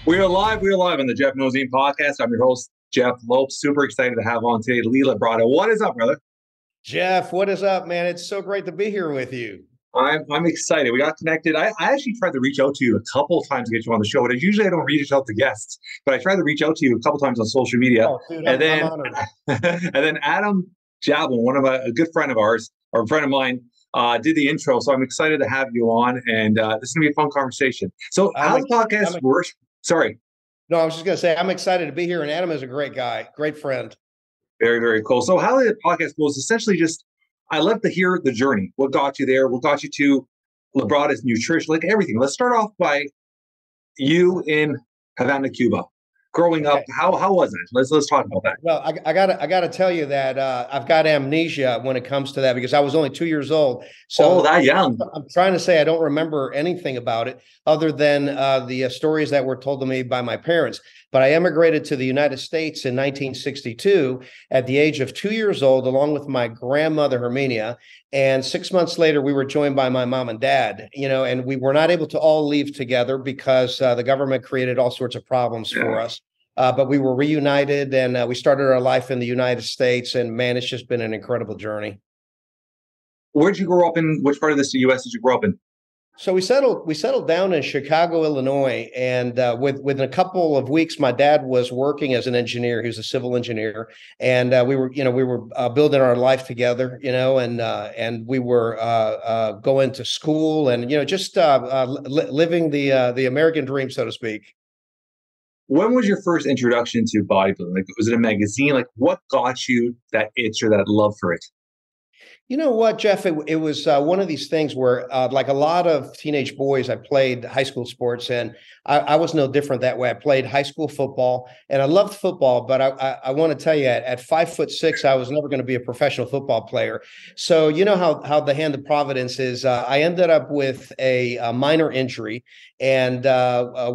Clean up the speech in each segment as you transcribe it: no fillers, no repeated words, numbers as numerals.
We're live. We're live on the Jeff Nosine podcast. I'm your host, Jeff Lopes. Super excited to have on today Lee Labrada. What is up, brother? Jeff, what is up, man? It's so great to be here with you. I'm excited. We got connected. I actually tried to reach out to you a couple of times to get you on the show, but usually I don't reach out to guests. But I tried to reach out to you a couple of times on social media. Oh, dude, I'm honored. and then Adam Jablin, a good friend of ours, or a friend of mine, did the intro. So I'm excited to have you on, and this is gonna be a fun conversation. So how the podcast works? Sorry. No, I was just gonna say I'm excited to be here, and Adam is a great guy, great friend. Very, very cool. So how the podcast goes, essentially just, I love to hear the journey. What got you there? What got you to Labrada's Nutrition? Like everything. Let's start off by you in Havana, Cuba. Growing up, how was it? Let's talk about that. Well, I gotta tell you that I've got amnesia when it comes to that because I was only 2 years old. So that young. I'm trying to say I don't remember anything about it other than the stories that were told to me by my parents. But I emigrated to the United States in 1962 at the age of 2 years old, along with my grandmother, Herminia. And 6 months later, we were joined by my mom and dad, and we were not able to all leave together because the government created all sorts of problems for us. But we were reunited and we started our life in the United States. And man, it's just been an incredible journey. Where'd you grow up in? Which part of the U.S. did you grow up in? So we settled down in Chicago, Illinois, and within a couple of weeks, my dad was working as an engineer. He was a civil engineer, and we were building our life together, and we were going to school and just living the American dream, so to speak. When was your first introduction to bodybuilding? Like, was it a magazine? Like, what got you that itch or that love for it? You know what, Jeff? It was one of these things where, like a lot of teenage boys, I played high school sports, and I was no different that way. I played high school football, and I loved football. But I want to tell you, at 5'6", I was never going to be a professional football player. So you know how the hand of Providence is. I ended up with a minor injury and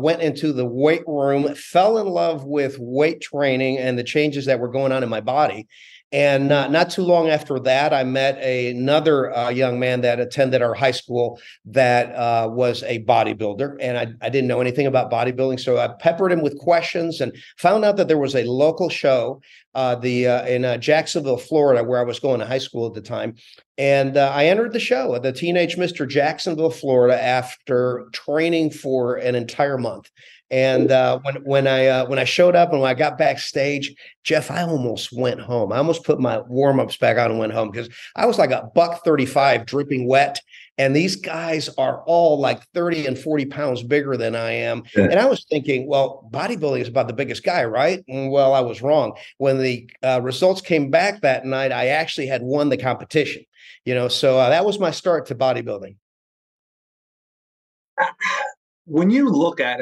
went into the weight room, fell in love with weight training and the changes that were going on in my body. And not too long after that, I met another young man that attended our high school that was a bodybuilder. And I didn't know anything about bodybuilding. So I peppered him with questions and found out that there was a local show in Jacksonville, Florida, where I was going to high school at the time. And I entered the show, the Teenage Mr. Jacksonville, Florida, after training for an entire month. And when I showed up and when I got backstage, Jeff, I almost went home. I almost put my warm-ups back on and went home because I was like a $135 dripping wet. And these guys are all like 30 and 40 pounds bigger than I am. Yeah. And I was thinking, well, bodybuilding is about the biggest guy, right? And well, I was wrong. When the results came back that night, I actually had won the competition, so that was my start to bodybuilding. When you look at,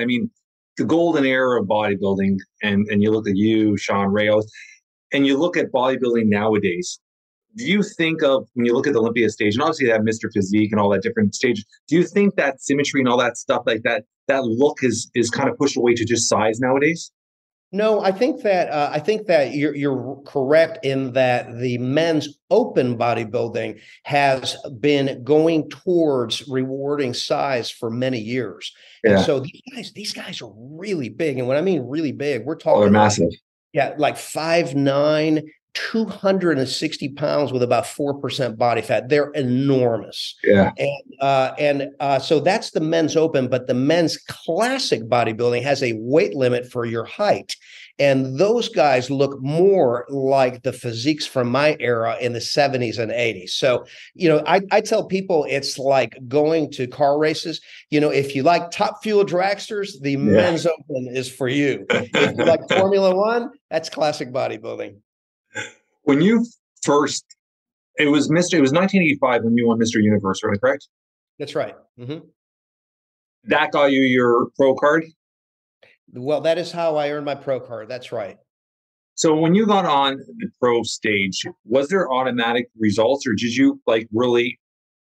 the golden era of bodybuilding, and you look at you, Sean Rayos, and you look at bodybuilding nowadays, do you think of, when you look at the Olympia stage, and obviously that Mr. Physique and all that different stage, do you think that symmetry and all that stuff like that look is kind of pushed away to just size nowadays? No, I think that you're correct in that the men's open bodybuilding has been going towards rewarding size for many years. Yeah. And so these guys are really big. And when I mean really big, we're talking they're massive. Like 5'9", 260 pounds with about 4% body fat. They're enormous. Yeah. And so that's the men's open, but the men's classic bodybuilding has a weight limit for your height. And those guys look more like the physiques from my era in the 70s and 80s. So, I tell people it's like going to car races. If you like Top Fuel dragsters, the men's open is for you. If you like Formula One, that's classic bodybuilding. When you first, it was 1985 when you won Mr. Universe, right? Correct? That's right. Mm-hmm. That got you your pro card? Well, that is how I earned my pro card. That's right. So when you got on the pro stage, was there automatic results, or did you really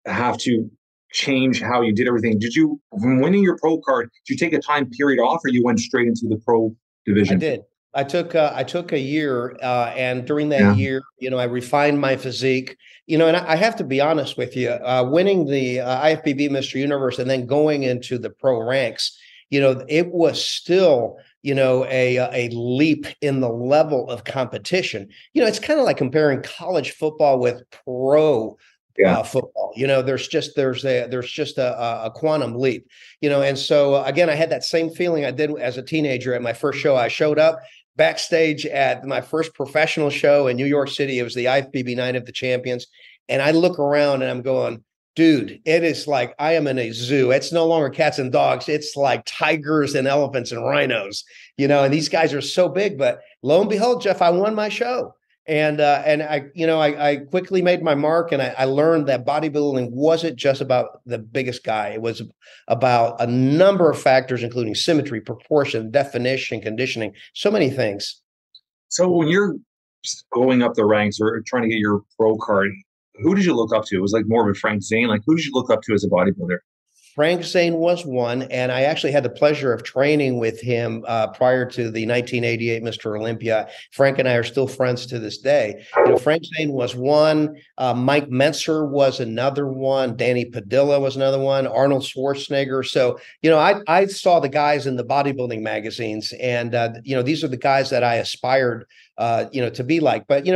have to change how you did everything? Did you, when winning your pro card, did you take a time period off, or you went straight into the pro division? I did. I took a year, and during that year, I refined my physique, and I have to be honest with you, winning the IFBB Mr. Universe and then going into the pro ranks, it was still, a leap in the level of competition. It's kind of like comparing college football with pro Yeah. football. There's just a quantum leap. And so again, I had that same feeling I did as a teenager at my first show. I showed up backstage at my first professional show in New York City. It was the IFBB Night of the Champions, and I look around and I'm going, dude, it is like I am in a zoo. It's no longer cats and dogs. It's like tigers and elephants and rhinos, and these guys are so big. But lo and behold, Jeff, I won my show. And I quickly made my mark, and I learned that bodybuilding wasn't just about the biggest guy. It was about a number of factors, including symmetry, proportion, definition, conditioning, so many things. So when you're going up the ranks or trying to get your pro card, who did you look up to? It was like more of a Frank Zane. Like, who did you look up to as a bodybuilder? Frank Zane was one, and I actually had the pleasure of training with him prior to the 1988 Mr. Olympia. Frank and I are still friends to this day. Frank Zane was one. Mike Mentzer was another one. Danny Padilla was another one. Arnold Schwarzenegger. So, I saw the guys in the bodybuilding magazines, and these are the guys that I aspired to be like. But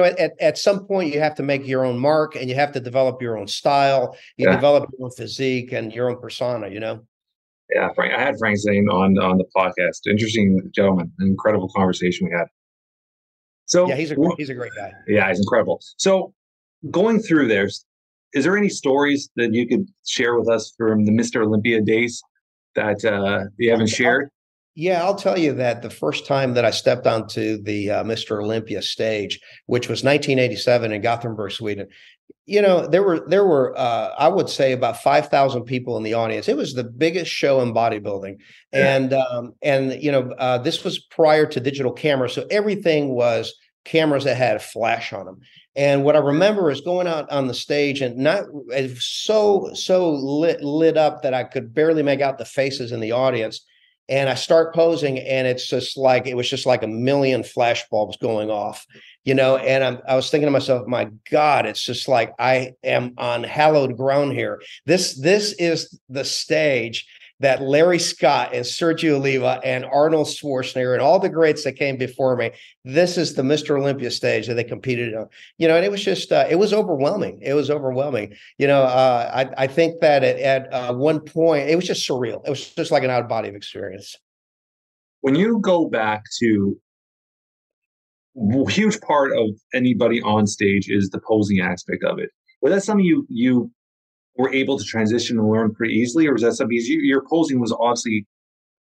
at some point you have to make your own mark, and you have to develop your own style. You develop your own physique and your own persona. Yeah, Frank. I had Frank Zane on the podcast. Interesting gentleman. An incredible conversation we had. So yeah, he's a great guy. Yeah, he's incredible. So going through there, is there any stories that you could share with us from the Mr. Olympia days that you haven't shared? Yeah, I'll tell you that the first time that I stepped onto the Mr. Olympia stage, which was 1987 in Gothenburg, Sweden, there were I would say about 5,000 people in the audience. It was the biggest show in bodybuilding, and this was prior to digital cameras, so everything was cameras that had a flash on them. And what I remember is going out on the stage and not so lit up that I could barely make out the faces in the audience. And I start posing, and it was just like a million flash bulbs going off, and I was thinking to myself, my God, it's just like I am on hallowed ground here. This is the stage that Larry Scott and Sergio Oliva and Arnold Schwarzenegger and all the greats that came before me. This is the Mr. Olympia stage that they competed on, and it was just, it was overwhelming. It was overwhelming. I think that at one point, it was just surreal. It was just like an out-of-body experience. When you go back to, a huge part of anybody on stage is the posing aspect of it. Was that something you were able to transition and learn pretty easily, or was that something, because your posing was obviously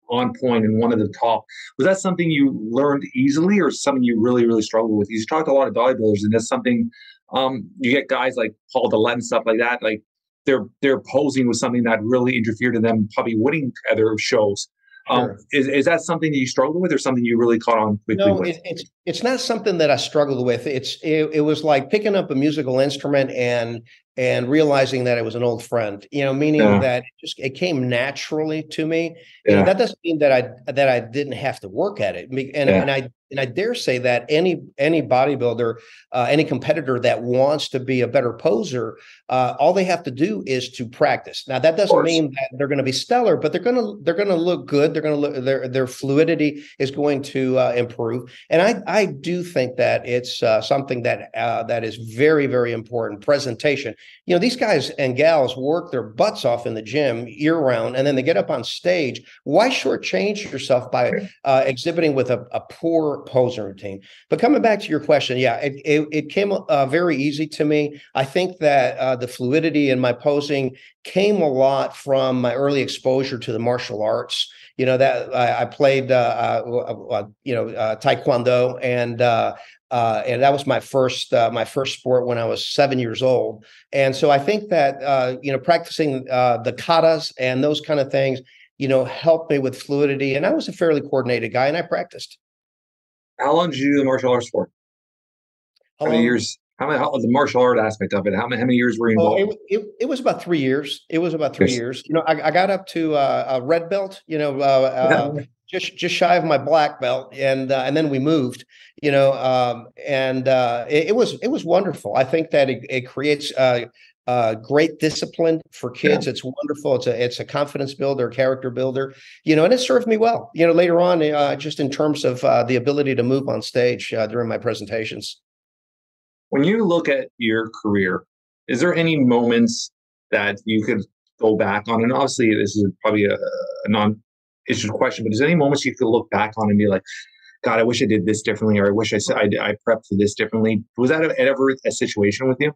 on point and one of the top? Was that something you learned easily, or something you really, really struggled with? You talked to a lot of bodybuilders, and that's something you get guys like Paul Dillette and stuff like that. Like their posing was something that really interfered in them probably winning other shows. Sure. Is that something that you struggled with, or something you really caught on quickly? No, it's not something that I struggled with. It was like picking up a musical instrument and realizing that it was an old friend, meaning that it came naturally to me. That doesn't mean that I didn't have to work at it. And I dare say that any bodybuilder, any competitor that wants to be a better poser, all they have to do is to practice. Now, that doesn't mean that they're going to be stellar, but they're going to look good. They're going to look, their fluidity is going to improve. And I do think that it's something that is very, very important. Presentation. These guys and gals work their butts off in the gym year round, and then they get up on stage. Why shortchange yourself by exhibiting with a poor posing routine? But coming back to your question, it came very easy to me. I think that the fluidity in my posing came a lot from my early exposure to the martial arts. That I played, Taekwondo, and that was my first sport when I was 7 years old. And so I think that practicing the katas and those kind of things, helped me with fluidity. And I was a fairly coordinated guy, and I practiced. How long did you do the martial arts for? How many years? How the martial art aspect of it? How many years were you involved? It was about 3 years. It was about 3 years. I got up to a red belt. Just shy of my black belt, and then we moved. It was wonderful. I think that it creates great discipline for kids. It's wonderful. It's a confidence builder, character builder, and it served me well, later on, just in terms of the ability to move on stage during my presentations. When you look at your career, is there any moments that you could go back on? And obviously, this is probably a non-issue question, but is there any moments you could look back on and be like, God, I wish I did this differently, or I wish I prepped for this differently? Was that ever a situation with you?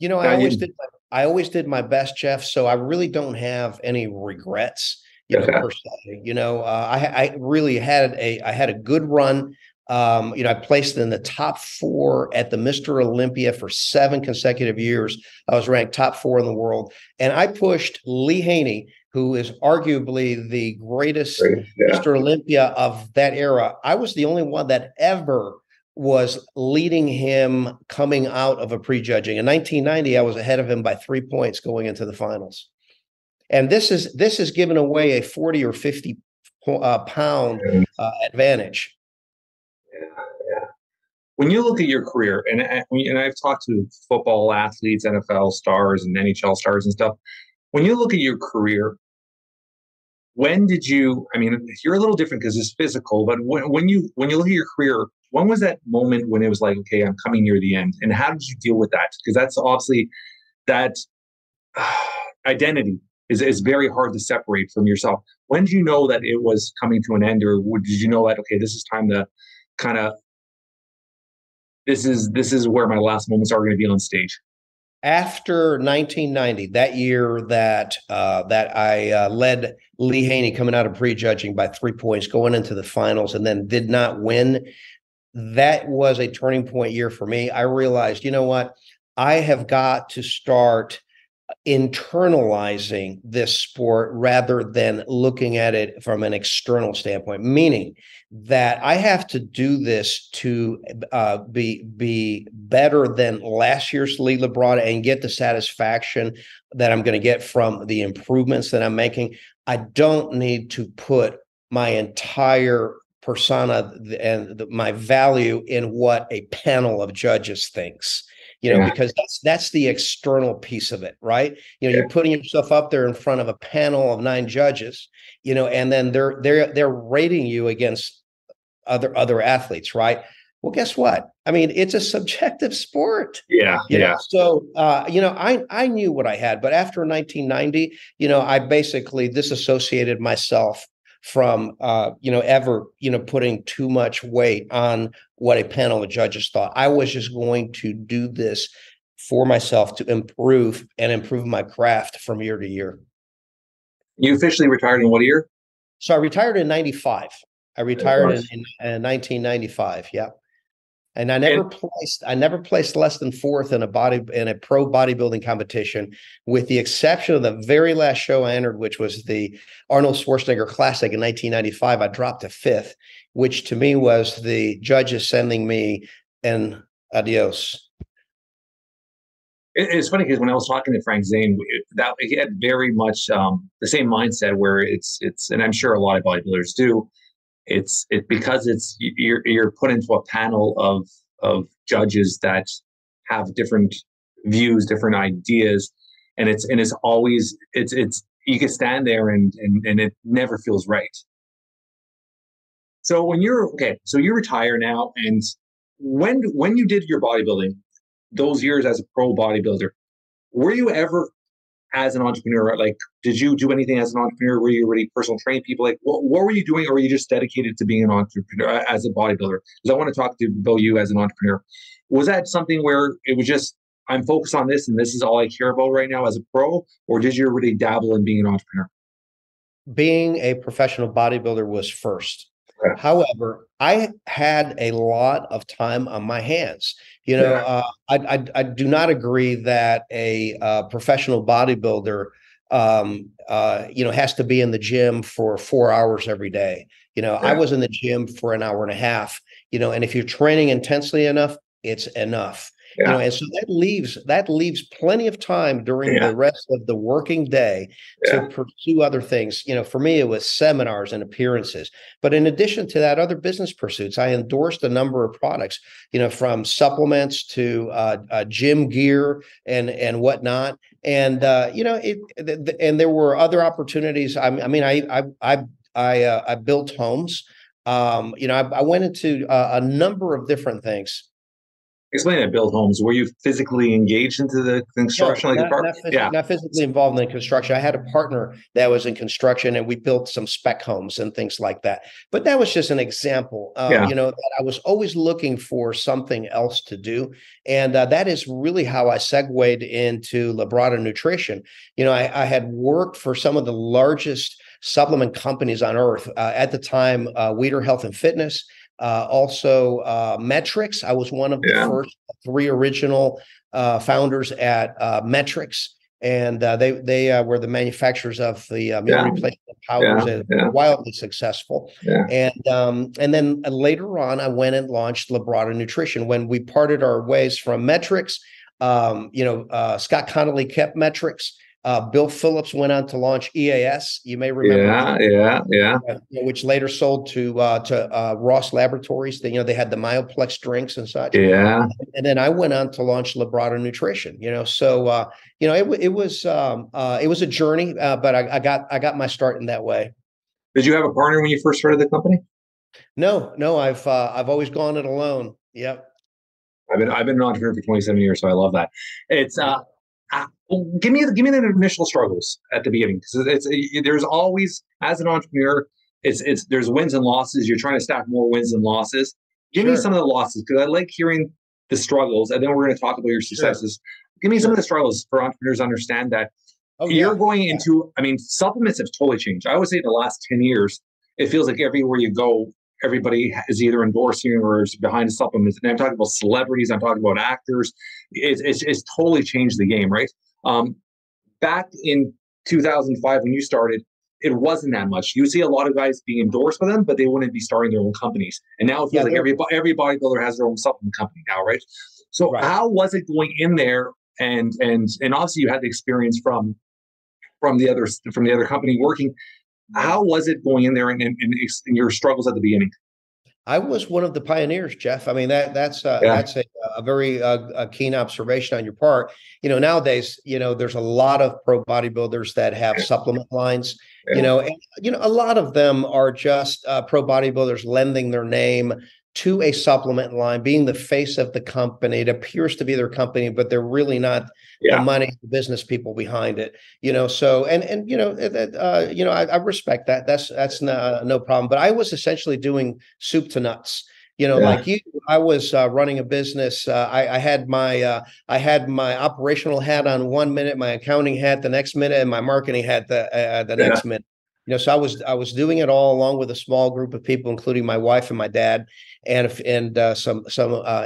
I always did my best, Jeff. So I really don't have any regrets, per se. I really had a good run. I placed in the top 4 at the Mr. Olympia for 7 consecutive years. I was ranked top 4 in the world, and I pushed Lee Haney, who is arguably the greatest Mr. Olympia of that era. I was the only one that ever was leading him coming out of a prejudging. In 1990, I was ahead of him by 3 points going into the finals. And this is giving away a 40 or 50 pound advantage. Yeah. When you look at your career, and I've talked to football athletes, NFL stars, and NHL stars and stuff. When you look at your career, when did you? I mean, you're a little different because it's physical. But when you look at your career, when was that moment when it was like, okay, I'm coming near the end, and how did you deal with that? Because that's obviously that identity is very hard to separate from yourself. When did you know that it was coming to an end, or did you know that, okay, this is time to kind of, this is where my last moments are going to be on stage? After 1990, that year that I led Lee Haney coming out of prejudging by 3 points, going into the finals, and then did not win, that was a turning point year for me. I realized, you know what? I have got to start internalizing this sport rather than looking at it from an external standpoint, meaning that I have to do this to be better than last year's Lee LeBron and get the satisfaction that I'm going to get from the improvements that I'm making. I don't need to put my entire persona and my value in what a panel of judges thinks. Because that's the external piece of it, right? You're putting yourself up there in front of a panel of 9 judges, and then they're rating you against other athletes, right? Well, guess what? I mean, it's a subjective sport. Yeah. So, I knew what I had, but after 1990, I basically disassociated myself from ever putting too much weight on what a panel of judges thought. I was just going to do this for myself to improve my craft from year to year. You officially retired in what year? So I retired in 95. I retired in 1995. Yeah. And I never placed less than 4th in a pro bodybuilding competition, with the exception of the very last show I entered, which was the Arnold Schwarzenegger Classic in 1995. I dropped to 5th, which to me was the judges sending me an adios. It's funny because when I was talking to Frank Zane, he had very much the same mindset, where it's, and I'm sure a lot of bodybuilders do. It's because you're put into a panel of judges that have different views, different ideas, and it's always you can stand there and it never feels right. So when you retire now, and when you did your bodybuilding, those years as a pro bodybuilder, were you ever, as an entrepreneur, like, did you do anything as an entrepreneur? Were you already personal training people? Like, what were you doing? Or were you just dedicated to being an entrepreneur as a bodybuilder? Because I want to talk about you as an entrepreneur. Was that something where it was just, I'm focused on this and this is all I care about right now as a pro? Or did you really dabble in being an entrepreneur? Being a professional bodybuilder was first. Okay. However, I had a lot of time on my hands. I do not agree that a professional bodybuilder, has to be in the gym for 4 hours every day. I was in the gym for an hour and a half, and if you're training intensely enough, it's enough. know, and so that leaves plenty of time during Yeah. the rest of the working day to Yeah. pursue other things. You know, for me, it was seminars and appearances. But in addition to that, other business pursuits, I endorsed a number of products, you know, from supplements to gym gear and whatnot. And you know, and there were other opportunities. I mean, I built homes. You know, I went into a number of different things. Explain that, build homes. Were you physically engaged into the No, construction, like the part? Yeah. not physically involved in construction. I had a partner that was in construction, and we built some spec homes and things like that. But that was just an example. Yeah. You know, that I was always looking for something else to do, and that is really how I segued into Labrada Nutrition. You know, I had worked for some of the largest supplement companies on earth at the time: Weider Health and Fitness. Also, Metrics. I was one of the Yeah. first three original founders at Metrics, and they were the manufacturers of the meal Yeah. replacement powders, Yeah. and Yeah. wildly successful. Yeah. And then later on, I went and launched Labrada Nutrition. When we parted our ways from Metrics, you know, Scott Connolly kept Metrics. Bill Phillips went on to launch EAS. You may remember, Yeah. which later sold to Ross Laboratories. They, you know, they had the Myoplex drinks and such. Yeah. And then I went on to launch Labrada Nutrition. You know, so you know, it was a journey, but I got my start in that way. Did you have a partner when you first started the company? No, I've always gone it alone. Yep. I've been an entrepreneur for 27 years, so I love that. It's give me the initial struggles at the beginning, because there's always, as an entrepreneur, it's there's wins and losses. You're trying to stack more wins and losses. Give me Sure. some of the losses, because I like hearing the struggles, and then we're going to talk about your successes. Give me some of the struggles for entrepreneurs to understand that Oh you're yeah. going into. I mean, supplements have totally changed. I would say in the last 10 years, it feels like everywhere you go, everybody is either endorsing or is behind supplements. And I'm talking about celebrities. I'm talking about actors. It's totally changed the game, right? Back in 2005, when you started, it wasn't that much. You see a lot of guys being endorsed by them, but they wouldn't be starting their own companies. And now it feels like every bodybuilder has their own supplement company now, right? So Right. how was it going in there? And obviously you had the experience from the other company working. How was it going in there and your struggles at the beginning? I was one of the pioneers, Jeff. I mean, that's Yeah. a very a keen observation on your part. You know, nowadays, you know, there's a lot of pro bodybuilders that have supplement lines. Yeah. You know, and you know, a lot of them are just pro bodybuilders lending their name to a supplement line, being the face of the company. It appears to be their company, but they're really not the Yeah. money, the business people behind it. You know, so and you know, you know, I respect that. That's no problem. But I was essentially doing soup to nuts. You know, Yeah. like you, I was running a business. I had my operational hat on one minute, my accounting hat the next minute, and my marketing hat the Yeah. next minute. You know, so I was doing it all along with a small group of people, including my wife and my dad, and some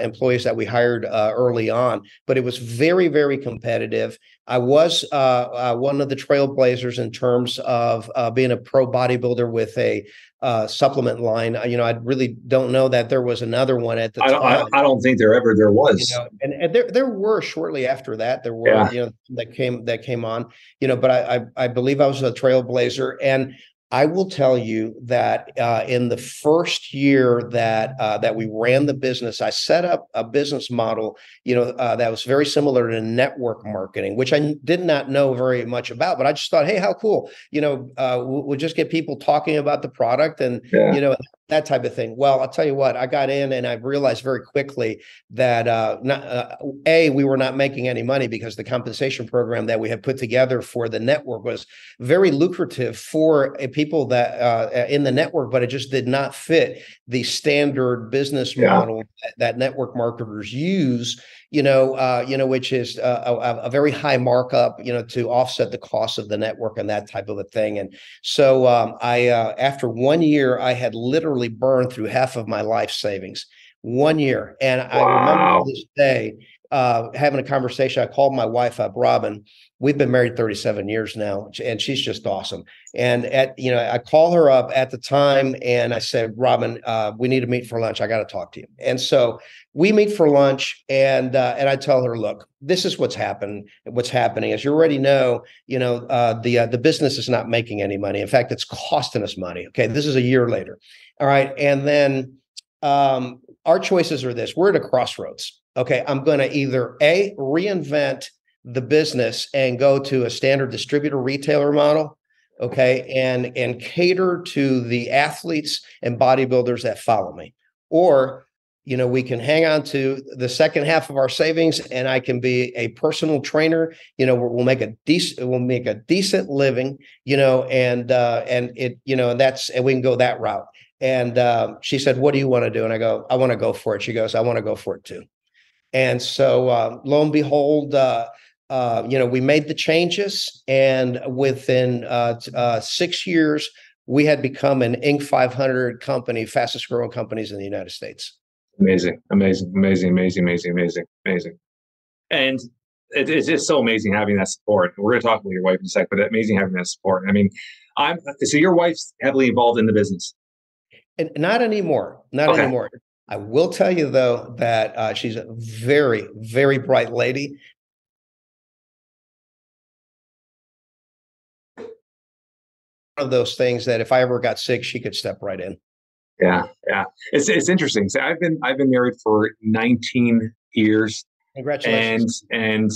employees that we hired early on. But it was very, very competitive. I was one of the trailblazers in terms of being a pro bodybuilder with a supplement line. You know, I really don't know that there was another one at the time. I don't think there You was. know, and there were shortly after that, there were, Yeah. you know, that came on, you know, but I believe I was a trailblazer. And I will tell you that in the first year that we ran the business, I set up a business model, you know, that was very similar to network marketing, which I did not know very much about, but I just thought, hey, how cool, you know, we'll just get people talking about the product and, Yeah. you know, that type of thing. Well, I'll tell you what, I got in and I realized very quickly that we were not making any money, because the compensation program that we had put together for the network was very lucrative for people that in the network, but it just did not fit the standard business model that network marketers use. You know, which is a very high markup, you know, to offset the cost of the network and that type of a thing. And so after 1 year, I had literally burned through half of my life savings. 1 year. And I remember to this day, having a conversation. I called my wife up, Robin. We've been married 37 years now, and she's just awesome. And I call her up at the time, and I said, Robin, we need to meet for lunch. I got to talk to you. And so we meet for lunch, and I tell her, look, this is what's happened. What's happening, as you already know, the business is not making any money. In fact, it's costing us money. Okay, this is a year later. All right, and then our choices are this: we're at a crossroads. Okay, I'm going to either reinvent the business and go to a standard distributor retailer model, okay, and cater to the athletes and bodybuilders that follow me, or we can hang on to the second half of our savings, and I can be a personal trainer. We'll make a decent living, and we can go that route. And she said, "What do you want to do?" And I go, "I want to go for it." She goes, "I want to go for it too." And so, lo and behold, we made the changes, and within 6 years, we had become an Inc. 500 company, fastest growing companies in the United States. Amazing. And it's just so amazing having that support. We're going to talk about your wife in a sec, but amazing having that support. I mean, so your wife's heavily involved in the business. And not anymore. Not anymore. I will tell you, though, that she's a very, very bright lady. One of those things that if I ever got sick, she could step right in. Yeah. It's interesting. So I've been married for 19 years. Congratulations. And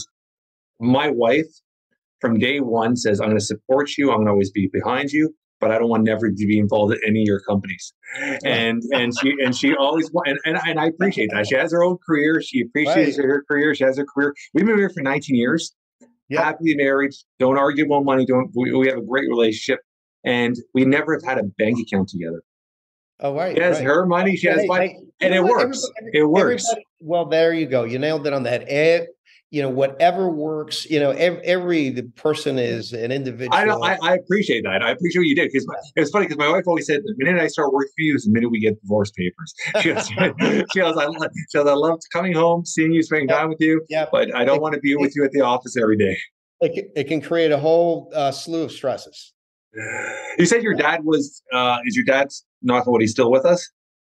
my wife from day one says, I'm going to support you. I'm going to always be behind you, but I don't want never to be involved in any of your companies. And she always and I appreciate that. She has her own career. She appreciates her career. She has her career. We've been married for 19 years. Yep. Happily married. Don't argue about money. We have a great relationship, and we never have had a bank account together. Oh, right. She has her money. She has money, and it works. It works. Well, there you go. You nailed it on the head. Whatever works. Every person is an individual. I appreciate that. I appreciate what you did, because it's funny because my wife always said the minute I start working for you is the minute we get divorce papers. She goes, I love coming home, seeing you, spending time with you, but I don't want to be with you at the office every day. It can create a whole slew of stresses. You said your dad was. Is your dad not what he's still with us?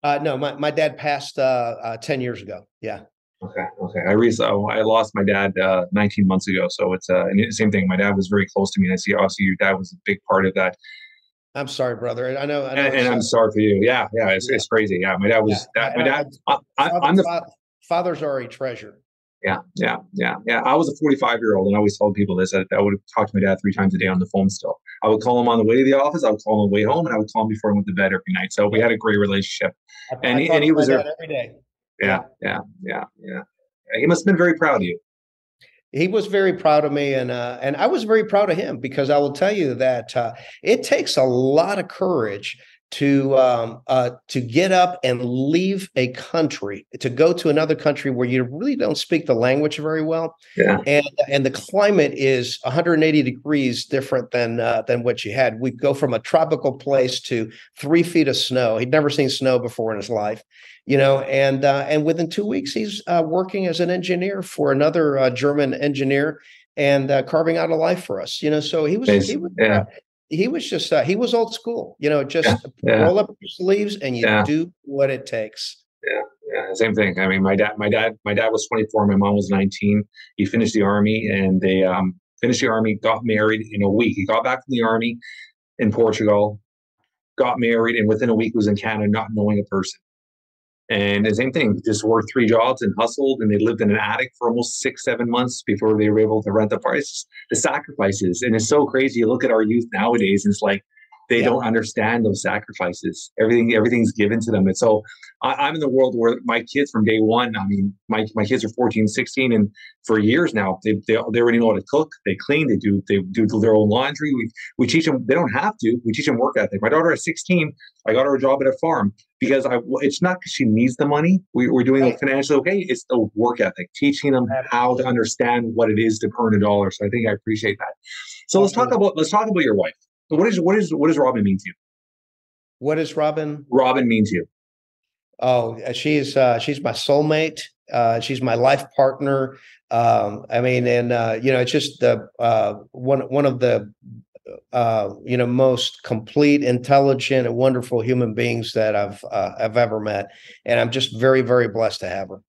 No, my dad passed 10 years ago. Yeah. Okay. I lost my dad 19 months ago, so it's and the same thing. My dad was very close to me, and I see obviously your dad was a big part of that. I'm sorry, brother. I know. And I'm sorry for you. Yeah. It's crazy. Yeah, my dad was. I'm the fathers are a treasure. Yeah. I was a 45-year-old, and I always told people this. I would talk to my dad 3 times a day on the phone still. I would call him on the way to the office. I would call him on the way home, and I would call him before I went to bed every night. So we had a great relationship. And he was there every day. Yeah. He must have been very proud of you. He was very proud of me, and I was very proud of him, because I will tell you that it takes a lot of courage to get up and leave a country, to go to another country where you really don't speak the language very well. Yeah. And the climate is 180 degrees different than what you had. We go from a tropical place to 3 feet of snow. He'd never seen snow before in his life, and within 2 weeks, he's working as an engineer for another German engineer, and carving out a life for us. So he was old school, roll up your sleeves and you do what it takes. Yeah. Same thing. I mean, my dad was 24. My mom was 19. He finished the army, and they finished the army, got married in a week. He got back from the army in Portugal, got married, and within a week was in Canada, not knowing a person. And the same thing, just worked 3 jobs and hustled, and they lived in an attic for almost 6-7 months before they were able to rent the place. The sacrifices, and it's so crazy. You look at our youth nowadays, and it's like they don't understand those sacrifices. Everything's given to them. And so I'm in the world where my kids from day one, I mean, my kids are 14, 16, and for years now, they already know how to cook. They clean. They do their own laundry. We teach them. They don't have to. We teach them work ethic. My daughter at 16, I got her a job at a farm, because it's not because she needs the money. We're doing it financially okay. It's the work ethic, teaching them how to understand what it is to earn a dollar. So I think I appreciate that. So let's talk about your wife. What does Robin mean to you? What does Robin mean to you? Oh, she's my soulmate. She's my life partner. I mean, and it's just the one of the most complete, intelligent, and wonderful human beings that I've ever met, and I'm just very, very blessed to have her.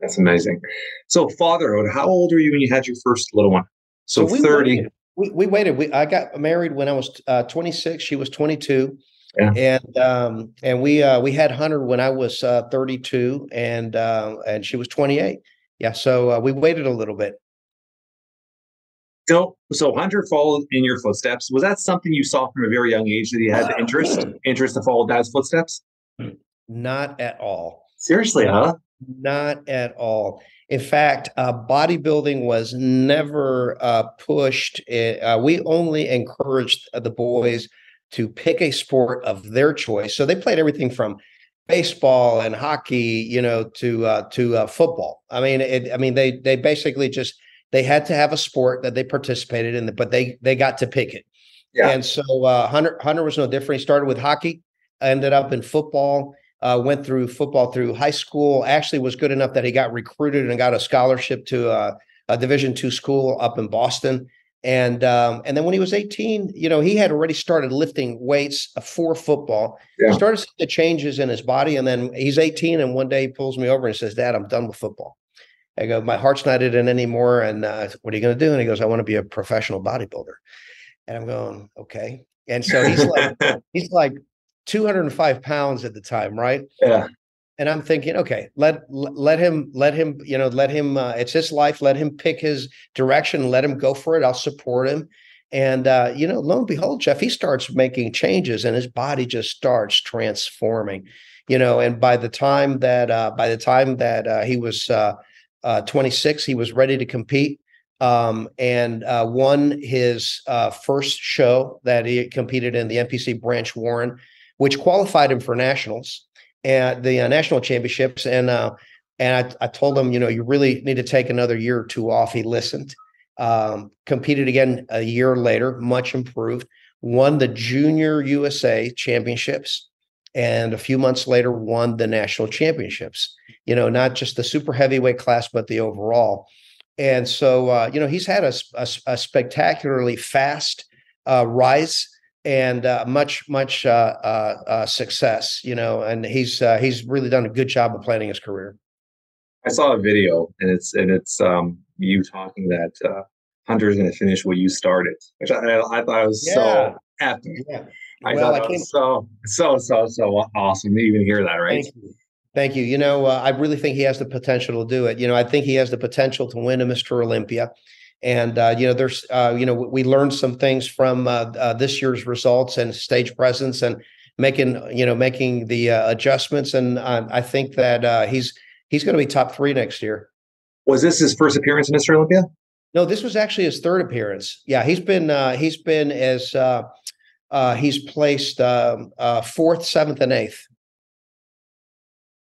That's amazing. So fatherhood, how old were you when you had your first little one? So So 30. we waited. I got married when I was 26. She was 22, Yeah. and we had Hunter when I was 32, and she was 28. Yeah, so we waited a little bit. So Hunter followed in your footsteps. Was that something you saw from a very young age that he had the interest to follow dad's footsteps? Not at all. Seriously, huh? Not at all. In fact, bodybuilding was never pushed. We only encouraged the boys to pick a sport of their choice. So they played everything from baseball and hockey, to football. I mean, they basically just they had to have a sport that they participated in, but they got to pick it. Yeah. And so Hunter was no different. He started with hockey, ended up in football. Went through football through high school. Actually, was good enough that he got recruited and got a scholarship to a Division II school up in Boston. And then when he was 18, he had already started lifting weights for football. Yeah. Started seeing the changes in his body, and then he's 18, and one day he pulls me over and says, "Dad, I'm done with football." I go, "My heart's not in it anymore." And what are you going to do? And he goes, "I want to be a professional bodybuilder." And I'm going, "Okay." And so he's like 205 pounds at the time, right? Yeah. And I'm thinking, okay, let him, it's his life. Let him pick his direction. Let him go for it. I'll support him. And lo and behold, Jeff, he starts making changes, and his body just starts transforming. And by the time that he was 26, he was ready to compete. And won his first show that he competed in, the NPC Branch Warren, which qualified him for nationals and the national championships. And I told him, you really need to take another year or two off. He listened. Competed again a year later, much improved. Won the Junior USA Championships, and a few months later won the national championships. Not just the super heavyweight class, but the overall. And so, he's had a spectacularly fast rise and much success. And he's really done a good job of planning his career. I saw a video, and it's you talking that Hunter's going to finish what you started, which I thought was so epic. Yeah. I was so awesome to even hear that. Right. Thank you. I really think he has the potential to do it. I think he has the potential to win a Mr. Olympia. And, there's, we learned some things from this year's results and stage presence, and making the adjustments. And I think that he's going to be top 3 next year. Was this his first appearance in Mr. Olympia? No, this was actually his 3rd appearance. Yeah, he's been as he's placed 4th, 7th, and 8th.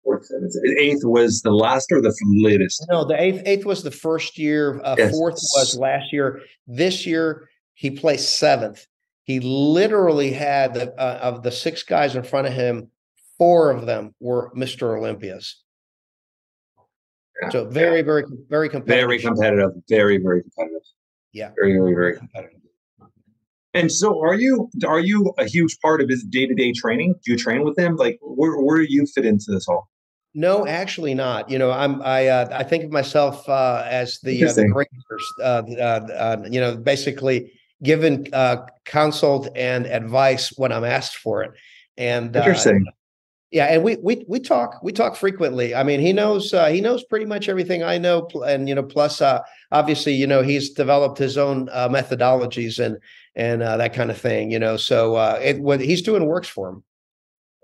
8th was the last or the latest? No, the 8th was the first year. Yes. 4th was last year. This year he placed 7th. He literally had of the 6 guys in front of him, 4 of them were Mr. Olympias. Yeah. So very, very, very competitive. Very competitive. Very, very competitive. Yeah. Very, very, very competitive. And so are you a huge part of his day-to-day training? Do you train with him? Like where do you fit into this all? No, actually not. I think of myself as the greatest, basically given counsel and advice when I'm asked for it. And interesting. Yeah, and we talk frequently. I mean, he knows pretty much everything I know, and plus obviously he's developed his own methodologies and that kind of thing. So what he's doing works for him.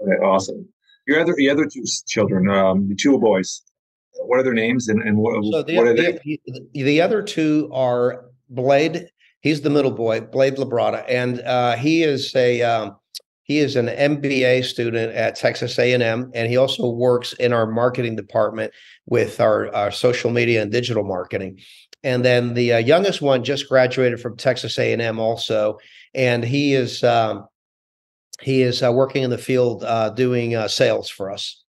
Okay, awesome. Your other 2 children, the 2 boys. What are their names and what are they? The other 2 are Blade. He's the middle boy, Blade Labrada, and he is an MBA student at Texas A&M, and he also works in our marketing department with our social media and digital marketing. And then the youngest one just graduated from Texas A&M also, and he is working in the field doing sales for us.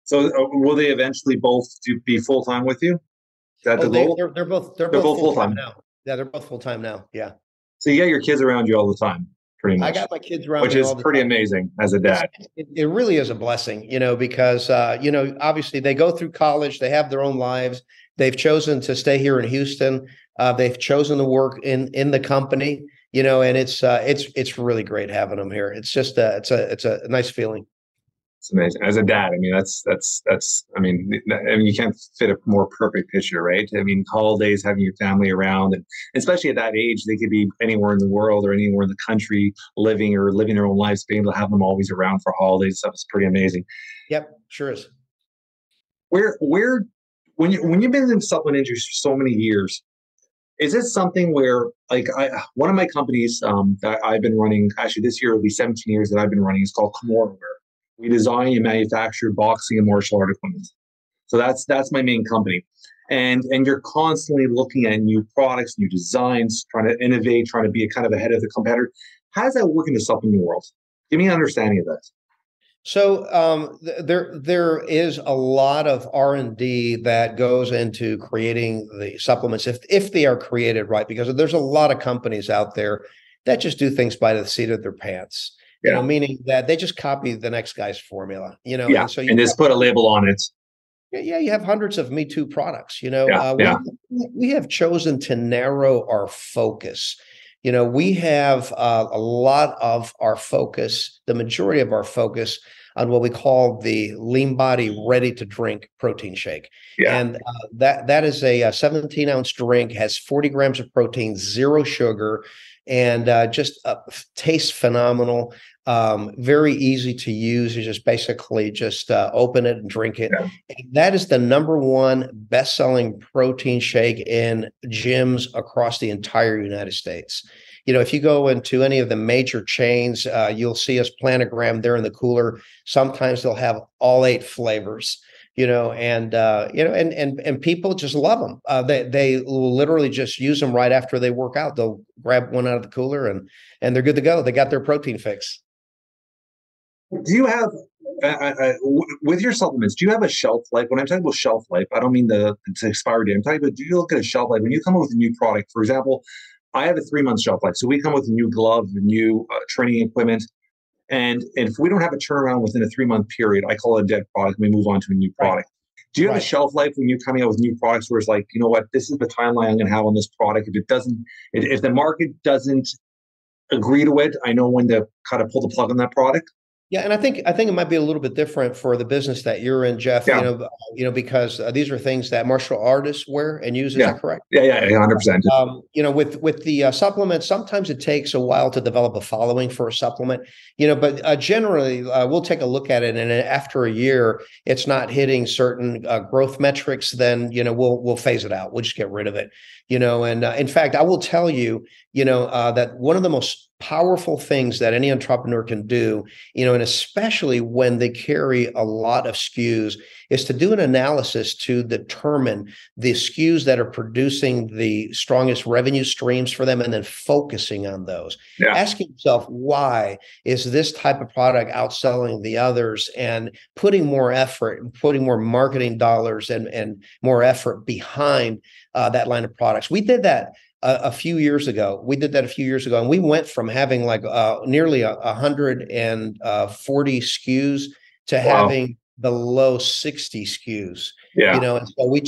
So will they eventually both be full time with you? Is that the goal? They're both full time now. Yeah, they're both full time now. Yeah. So you got your kids around you all the time, pretty I much, got my kids around which me is all the pretty time. amazing as a dad. It really is a blessing, because, obviously they go through college, they have their own lives. They've chosen to stay here in Houston. They've chosen to work in the company, and it's really great having them here. It's just it's a nice feeling. It's amazing. As a dad, I mean, I mean, you can't fit a more perfect picture, right? I mean, holidays, having your family around, and especially at that age, they could be anywhere in the world or anywhere in the country, living their own lives. Being able to have them always around for holidays stuff is pretty amazing. Yep, sure is. Where, when you've been in the supplement industry for so many years, is it something where, like, one of my companies that I've been running, actually this year will be 17 years that I've been running, is called Kimura Wear. We design and manufacture boxing and martial art equipment. So that's my main company. And you're constantly looking at new products, new designs, trying to innovate, trying to be kind of ahead of the competitor. How does that work in the supplement world? Give me an understanding of that. So there is a lot of R&D that goes into creating the supplements if they are created right, because there's a lot of companies out there that just do things by the seat of their pants. Meaning that they just copy the next guy's formula, Yeah. And so and just put a label on it. Yeah, you have hundreds of Me Too products, we have chosen to narrow our focus. We have a lot of our focus, the majority of our focus on what we call the Lean Body Ready to Drink protein shake. Yeah. And that is a 17-ounce drink, has 40 grams of protein, 0 sugar, and just tastes phenomenal. Very easy to use. You just basically open it and drink it. Yeah. And that is the #1 best-selling protein shake in gyms across the entire United States. If you go into any of the major chains, you'll see us planogram there in the cooler. Sometimes they'll have all 8 flavors. And people just love them. They will literally just use them right after they work out. They'll grab one out of the cooler and they're good to go. They got their protein fix. Do you have with your supplements? Do you have a shelf life? When I'm talking about shelf life, I don't mean the expiry date. I'm talking about, do you look at a shelf life when you come up with a new product? For example, I have a 3-month shelf life, so we come with a new glove, new training equipment. And if we don't have a turnaround within a 3-month period, I call it a dead product. We move on to a new product. Right. Do you have a shelf life when you're coming out with new products where it's like, you know what, this is the timeline I'm going to have on this product. If the market doesn't agree to it, I know when to kind of pull the plug on that product. Yeah, and I think it might be a little bit different for the business that you're in, Jeff. Yeah. Because these are things that martial artists wear and use. Is that correct? Yeah, 100%. With the supplements, sometimes it takes a while to develop a following for a supplement. But generally, we'll take a look at it, and after a year, it's not hitting certain growth metrics. Then we'll phase it out. We'll just get rid of it. And in fact, I will tell you, that one of the most powerful things that any entrepreneur can do, and especially when they carry a lot of SKUs, is to do an analysis to determine the SKUs that are producing the strongest revenue streams for them, and then focusing on those. Yeah. Asking yourself, why is this type of product outselling the others, and putting more effort and putting more marketing dollars and more effort behind that line of products. We did that a few years ago. And we went from having like nearly 140 SKUs to having below 60 SKUs. Yeah. And so we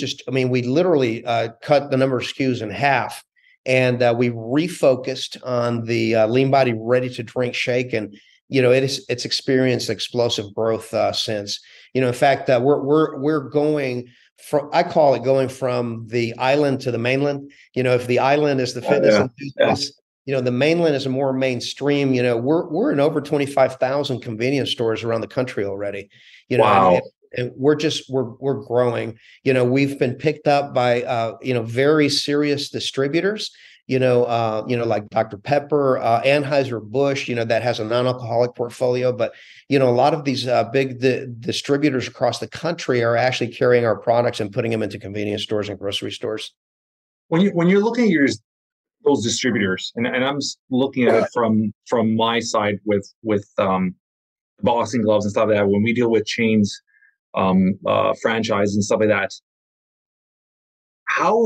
literally cut the number of SKUs in half, and we refocused on the Lean Body Ready to Drink shake, and it's experienced explosive growth since. In fact, we're going from, I call it going from the island to the mainland. If the island is the fitness enthusiast, the mainland is a more mainstream. We're in over 25,000 convenience stores around the country already. Wow. And we're growing. We've been picked up by very serious distributors. Like Dr. Pepper, Anheuser-Busch, that has a non-alcoholic portfolio. But, a lot of these big distributors across the country are actually carrying our products and putting them into convenience stores and grocery stores. When you're looking at those distributors, and I'm looking at it from my side with boxing gloves and stuff like that, when we deal with chains, franchise and stuff like that. How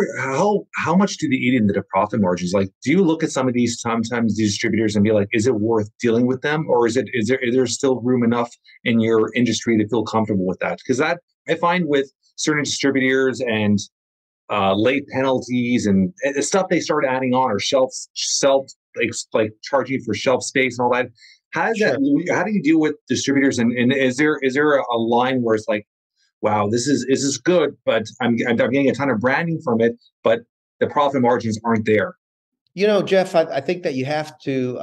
much do they eat into the profit margins? Like, do you look at some of these sometimes these distributors and be like, is it worth dealing with them, or is there still room enough in your industry to feel comfortable with that? Because that I find with certain distributors and late penalties and stuff they start adding on, or self like charging for shelf space and all that. How does Sure. that? How do you deal with distributors? And is there a line where it's like, wow, this is good, but I'm getting a ton of branding from it, but the profit margins aren't there. Jeff, I think that you have to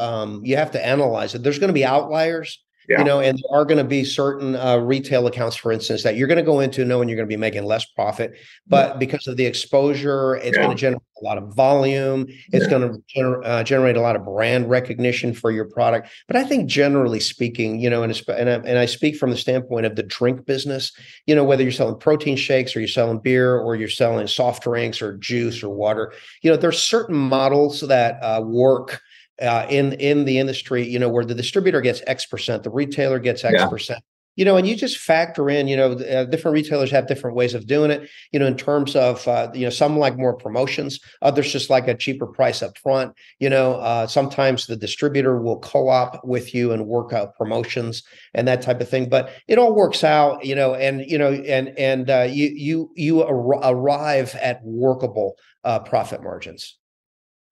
analyze it. There's going to be outliers, Yeah, and there are going to be certain retail accounts, for instance, that you're going to go into knowing you're going to be making less profit, yeah, but because of the exposure, it's going yeah, to generate a lot of volume. It's yeah. going to generate a lot of brand recognition for your product. But I think generally speaking, and I speak from the standpoint of the drink business, whether you're selling protein shakes or you're selling beer or you're selling soft drinks or juice or water, there's certain models that work in the industry, where the distributor gets X%, the retailer gets Yeah. X%. And you just factor in, different retailers have different ways of doing it, in terms of, some like more promotions, others just like a cheaper price up front. Sometimes the distributor will co-op with you and work out promotions and that type of thing, but it all works out, you arrive at workable profit margins.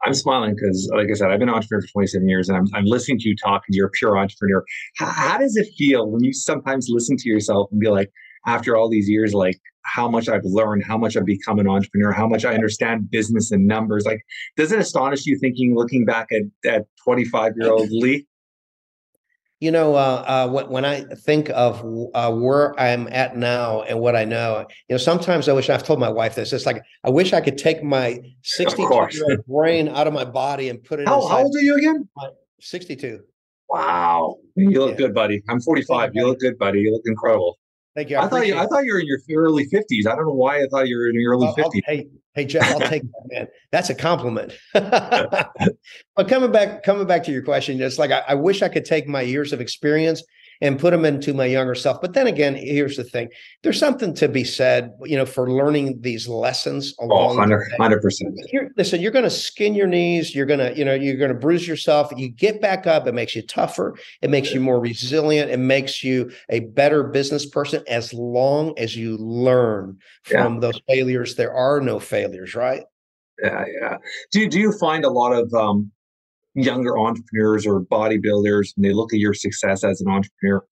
I'm smiling because, like I said, I've been an entrepreneur for 27 years, and I'm listening to you talk, and you're a pure entrepreneur. How does it feel when you sometimes listen to yourself and be like, after all these years, like how much I've learned, how much I've become an entrepreneur, how much I understand business and numbers? Like, does it astonish you looking back at 25-year-old Lee? When I think of where I'm at now and what I know, sometimes I've told my wife this. It's like I wish I could take my Of course. 62-year-old brain out of my body and put it How inside old are you again? my 62. Wow, you look Yeah. good, buddy. I'm Thank you, 45. You buddy. look good, buddy. You look incredible. Thank you. I I appreciate it. thought you were in your early 50s. I don't know why I thought you were in your early 50s. Hey, Jeff, I'll take that, man. That's a compliment. But coming back to your question, it's like I wish I could take my years of experience and put them into my younger self. But then again, here's the thing: there's something to be said, for learning these lessons Oh, along the way. 100%. Listen, you're going to skin your knees. You're going to bruise yourself. You get back up. It makes you tougher. It makes you more resilient. It makes you a better business person as long as you learn Yeah, from those failures. There are no failures, right? yeah, yeah. Do you find a lot of younger entrepreneurs or bodybuilders, and they look at your success as an entrepreneur,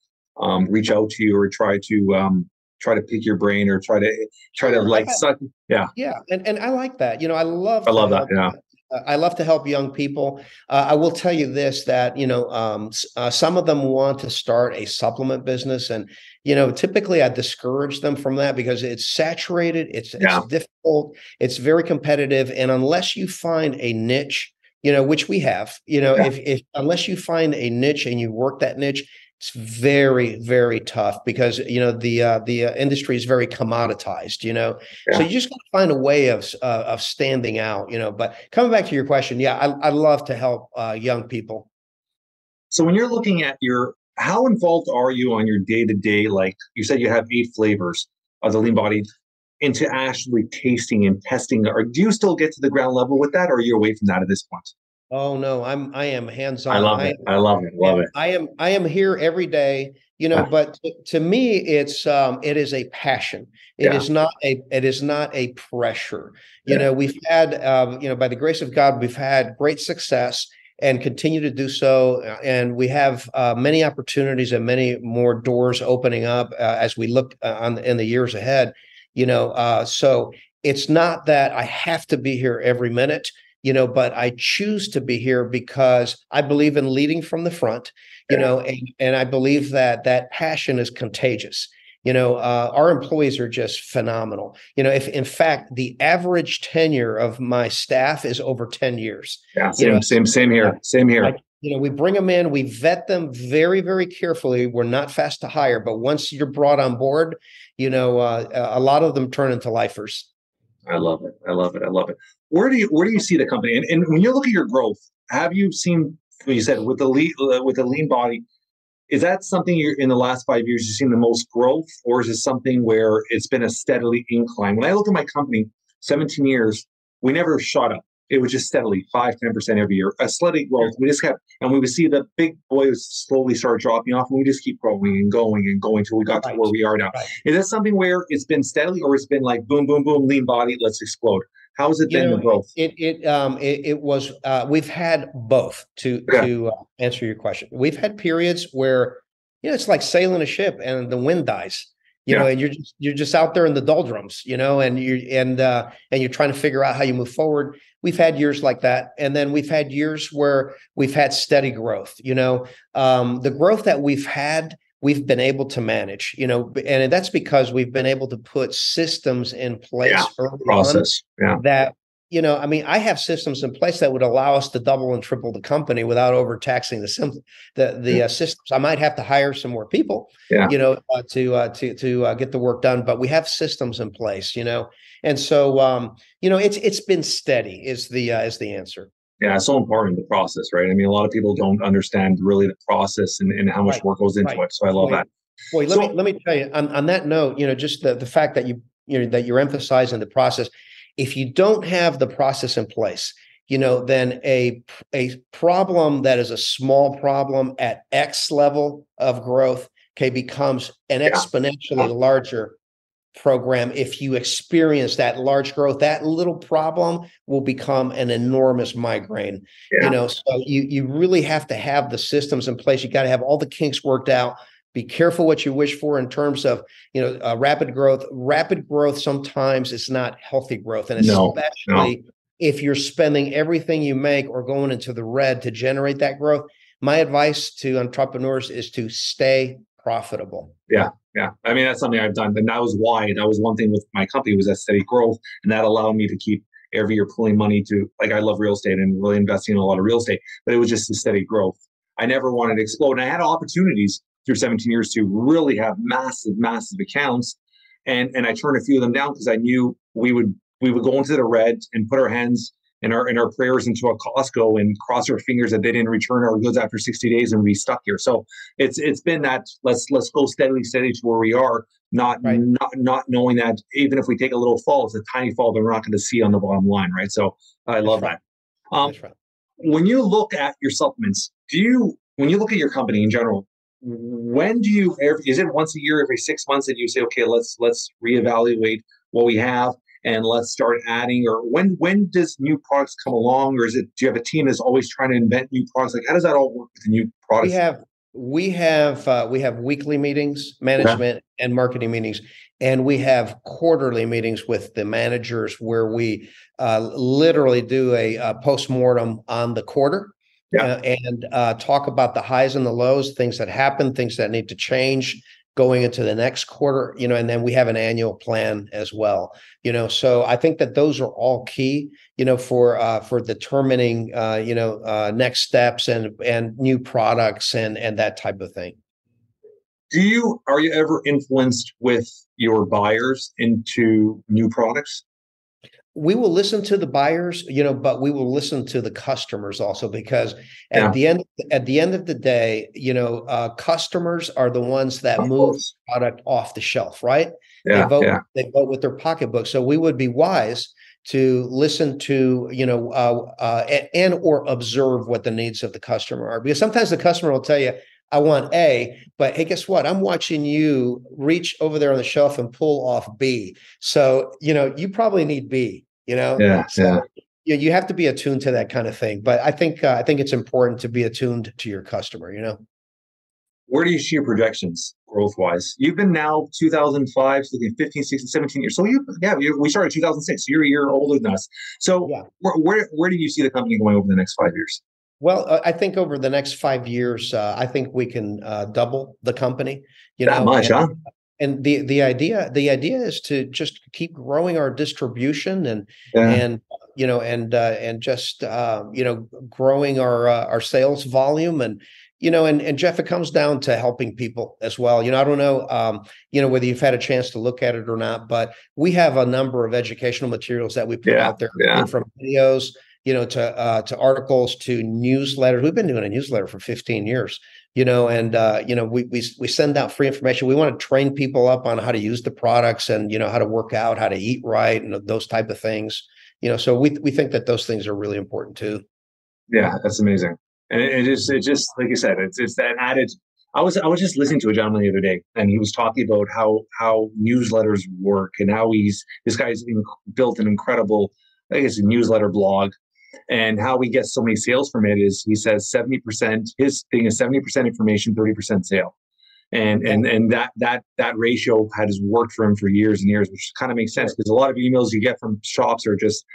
reach out to you or try to pick your brain or try to Sure. like suck? Yeah, Yeah, and I like that. I love I to love that. help. Yeah, I love to help young people. I will tell you this, that some of them want to start a supplement business, and typically I discourage them from that because it's saturated, it's yeah, difficult, it's very competitive, and unless you find a niche, which we have, yeah, if unless you find a niche and you work that niche, it's very, very tough because the industry is very commoditized. So yeah. you just got to find a way of standing out. But coming back to your question, yeah, I love to help young people. So when you're looking at how involved are you on your day to day? Like you said, you have 8 flavors of the lean body, into actually tasting and testing, or do you still get to the ground level with that, or are you away from that at this point? Oh no, I am hands I on. love it. I love it. Yeah, Love it. I am here every day, Yeah. but to me, it is a passion. Yeah. It is not a pressure. Yeah. We've had, by the grace of God, we've had great success and continue to do so. And we have many opportunities and many more doors opening up as we look in the years ahead. So it's not that I have to be here every minute, but I choose to be here because I believe in leading from the front, Yeah. and I believe that passion is contagious. Our employees are just phenomenal. If in fact the average tenure of my staff is over 10 years, Yeah. you know, Same here. Same here. like, we bring them in, we vet them very, very carefully. We're not fast to hire, but once you're brought on board, a lot of them turn into lifers. I love it. I love it. I love it. Where do you see the company? And when you look at your growth, have you seen, what you said with the lean body? Is that something you're in the last 5 years you've seen the most growth, or is it something where it's been a steadily incline? When I look at my company, 17 years, we never shot up. It was just steadily 5-10% every year, a steady growth. We just kept, and we would see the big boys slowly start dropping off, and we just keep growing and going and going till we got to where we are now. Right. Is that something where it's been steadily, or it's been like boom, boom, boom, lean body, let's explode? How has it been, the growth? It was we've had both to answer your question. We've had periods where, it's like sailing a ship and the wind dies, and you're just out there in the doldrums, and you're trying to figure out how you move forward. We've had years like that, and then we've had years where we've had steady growth. The growth that we've had, we've been able to manage, and that's because we've been able to put systems in place early process on that, I have systems in place that would allow us to double and triple the company without overtaxing the systems. I might have to hire some more people, to get the work done, but we have systems in place, and so, it's been steady is the answer. Yeah, it's so important, the process, right? I mean, a lot of people don't understand really the process and how much work goes into it. So I love that. Boy, let me tell you on that note, just the fact that that you're emphasizing the process. If you don't have the process in place, then a problem that is a small problem at X level of growth becomes an exponentially larger program. If you experience that large growth, that little problem will become an enormous migraine. So you really have to have the systems in place. You got to have all the kinks worked out. Be careful what you wish for in terms of, rapid growth. Rapid growth sometimes is not healthy growth, and especially if you're spending everything you make or going into the red to generate that growth. My advice to entrepreneurs is to stay profitable. Yeah. I mean, that's something I've done, and that was one thing with my company was that steady growth, and that allowed me to keep every year pulling money to, like, I love real estate and really investing in a lot of real estate, but it was just a steady growth. I never wanted to explode, and I had opportunities through 17 years to really have massive accounts, and I turned a few of them down because I knew we would go into the red and put our hands and our prayers into a Costco and cross our fingers that they didn't return our goods after 60 days and we stuck here. So it's been that let's go steadily to where we are, not knowing that even if we take a little fall, it's a tiny fall that we're not going to see on the bottom line, right? So I love that. When you look at your supplements, when you look at your company in general, when do you is it once a year, every 6 months, that you say, okay, let's reevaluate what we have and let's start adding? Or when does new products come along? Or do you have a team that's always trying to invent new products? Like, how does that all work with the new products? We have weekly meetings, management and marketing meetings, and we have quarterly meetings with the managers where we literally do a postmortem on the quarter. And talk about the highs and the lows, things that happen, things that need to change going into the next quarter, and then we have an annual plan as well, so I think that those are all key, for determining, next steps and new products and that type of thing. Are you ever influenced with your buyers into new products? We will listen to the buyers, but we will listen to the customers also, because at the end of the day, customers are the ones that move product off the shelf, right? They vote with their pocketbook. So we would be wise to listen to, and or observe what the needs of the customer are, because sometimes the customer will tell you, I want A, but hey, guess what? I'm watching you reach over there on the shelf and pull off B. So, you probably need B. You have to be attuned to that kind of thing. But I think it's important to be attuned to your customer, Where do you see your projections growth-wise? You've been now 2005, so 15, 16, 17 years. So we started 2006. So you're a year older than us. So where do you see the company going over the next 5 years? Well, I think over the next 5 years, I think we can double the company. That much, huh? And the idea is to just keep growing our distribution and just growing our sales volume and Jeff, it comes down to helping people as well. I don't know whether you've had a chance to look at it or not, but we have a number of educational materials that we put out there from videos, to articles, to newsletters. We've been doing a newsletter for 15 years, and we send out free information. We want to train people up on how to use the products and how to work out, how to eat right, and those type of things. So we think that those things are really important too. Yeah, that's amazing. And it just like you said, it's that added. I was just listening to a gentleman the other day, and he was talking about how newsletters work and how this guy's built an incredible, I guess, a newsletter blog, and how he gets so many sales from it is he says 70%. His thing is 70% information, 30% sale, and that ratio has worked for him for years and years, which kind of makes sense because a lot of emails you get from shops are just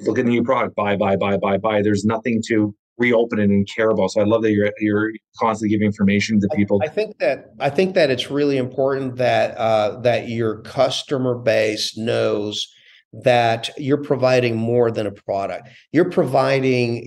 look at the new product, buy, buy, buy, buy, buy. There's nothing to reopen it and care about. So I love that you're constantly giving information to people. I think that it's really important that your customer base knows that you're providing more than a product. You're providing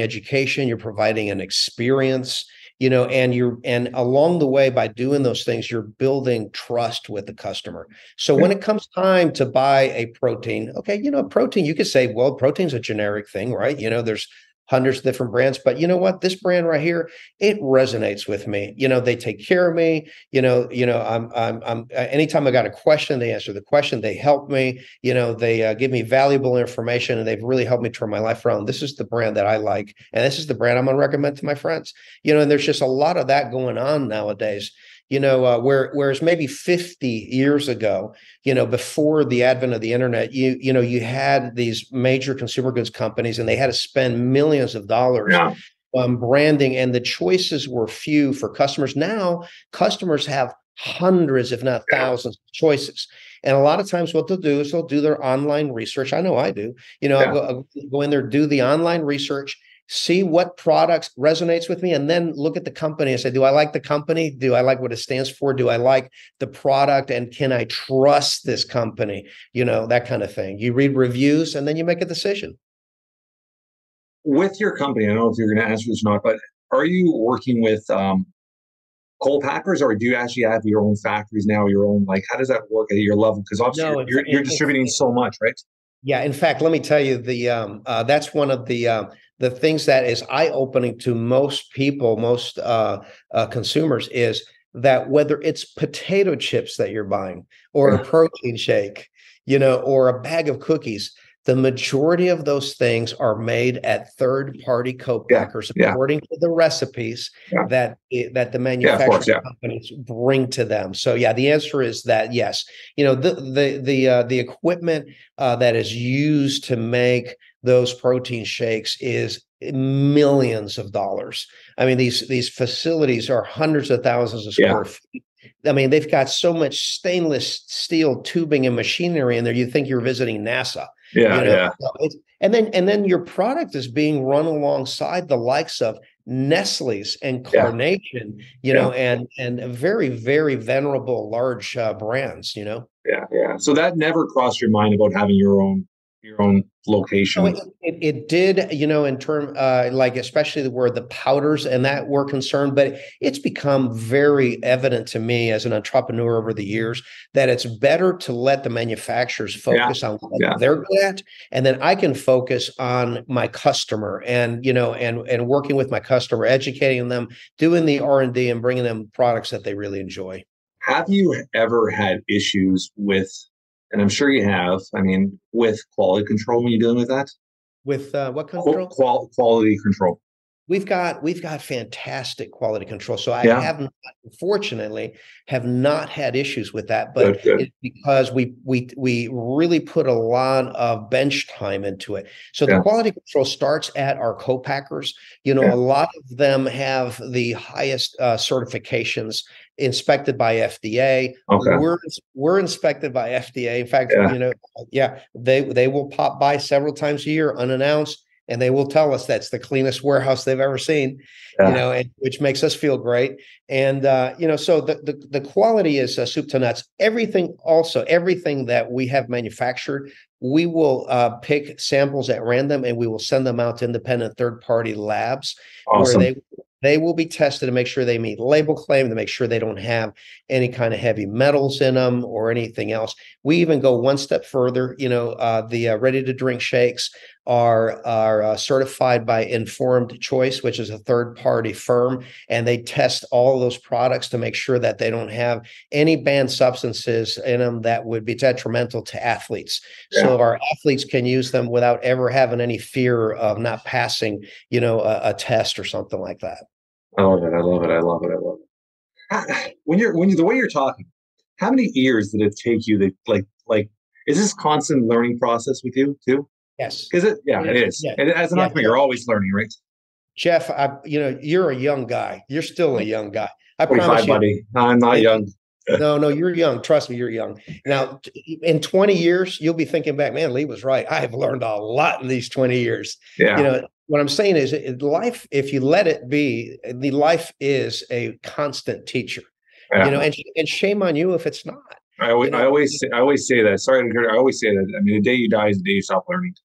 education, you're providing an experience, and along the way, by doing those things, you're building trust with the customer. So when it comes time to buy a protein, okay, protein, you could say, well, protein's a generic thing, right? There's hundreds of different brands, but you know what? This brand right here, it resonates with me. They take care of me. I'm anytime I got a question, they answer the question. They help me. They give me valuable information, and they've really helped me turn my life around. This is the brand that I like, and this is the brand I'm going to recommend to my friends. And there's just a lot of that going on nowadays. Whereas maybe 50 years ago, before the advent of the internet, you had these major consumer goods companies, and they had to spend millions of dollars on branding, and the choices were few for customers. Now, customers have hundreds, if not thousands, of choices. And a lot of times what they'll do is they'll do their online research. I know I do. I'll go in there, do the online research, see what products resonates with me, and then look at the company and say, do I like the company? Do I like what it stands for? Do I like the product? And can I trust this company? That kind of thing. You read reviews and then you make a decision. With your company, I don't know if you're going to answer this or not, but are you working with co-packers, or do you actually have your own factories now, your own, like, how does that work at your level? Because obviously you're distributing so much, right? Yeah. In fact, let me tell you, that's one of the things that is eye-opening to most people, most consumers, is that whether it's potato chips that you're buying or a protein shake, or a bag of cookies, the majority of those things are made at third-party co-packers according to the recipes that the manufacturing companies bring to them. So the answer is that yes, the equipment that is used to make those protein shakes is millions of dollars. I mean, these facilities are hundreds of thousands of square feet. I mean, they've got so much stainless steel tubing and machinery in there. You think you're visiting NASA. And then your product is being run alongside the likes of Nestle's and Carnation, and very, very venerable large brands. So that never crossed your mind about having your own location? It did, in term, like especially where the powders and that were concerned, but it's become very evident to me as an entrepreneur over the years that it's better to let the manufacturers focus on what they're good at, and then I can focus on my customer and, and working with my customer, educating them, doing the R&D and bringing them products that they really enjoy. Have you ever had issues with, and I'm sure you have, with quality control when you're dealing with that? With what control? Quality control. We've got fantastic quality control. So I have not, fortunately, have not had issues with that. But good. It's because we really put a lot of bench time into it. So the quality control starts at our co-packers. A lot of them have the highest certifications, inspected by FDA. Okay. We're inspected by FDA. In fact, they will pop by several times a year unannounced, and they will tell us that's the cleanest warehouse they've ever seen, which makes us feel great. And so the quality is soup to nuts. Everything that we have manufactured, we will pick samples at random, and we will send them out to independent third-party labs where they will be tested to make sure they meet label claim, to make sure they don't have any kind of heavy metals in them or anything else. We even go one step further. The ready-to-drink shakes, are certified by Informed Choice, which is a third party firm, and they test all of those products to make sure that they don't have any banned substances in them that would be detrimental to athletes. Yeah. So our athletes can use them without ever having any fear of not passing, a test or something like that. I love it. I love it. I love it. I love it. When you the way you're talking, how many years did it take you to like is this constant learning process with you too? Yes. Is it? Yeah, it is. Yeah. And as an entrepreneur, you're always learning, right? Jeff, you're a young guy. You're still a young guy. I 45, promise you. buddy. I'm not young. No, you're young. Trust me, you're young. Now, in 20 years, you'll be thinking back, man, Lee was right. I have learned a lot in these 20 years. Yeah. What I'm saying is life, if you let it be, the life is a constant teacher. Yeah. And shame on you if it's not. I always say that. Sorry to hear. I always say that. I mean, the day you die is the day you stop learning.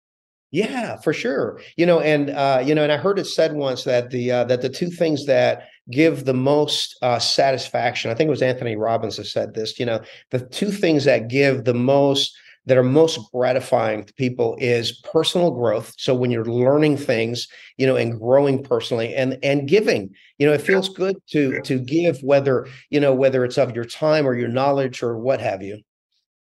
Yeah, for sure. And I heard it said once that the two things that give the most satisfaction, I think it was Anthony Robbins that said this, the two things that give that are most gratifying to people is personal growth. So when you're learning things, and growing personally and giving, it feels good to give, whether it's of your time or your knowledge or what have you.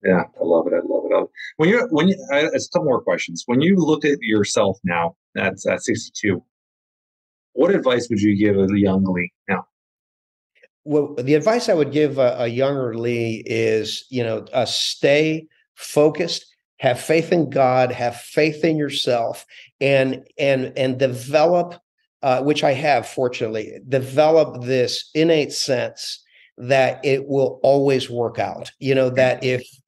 Yeah, I love it. I love it. It's a couple more questions. When you look at yourself now at 62, what advice would you give a young Lee now? Well, the advice I would give a younger Lee is, stay focused, have faith in God, have faith in yourself, and develop, which I have, fortunately, develop this innate sense that it will always work out. That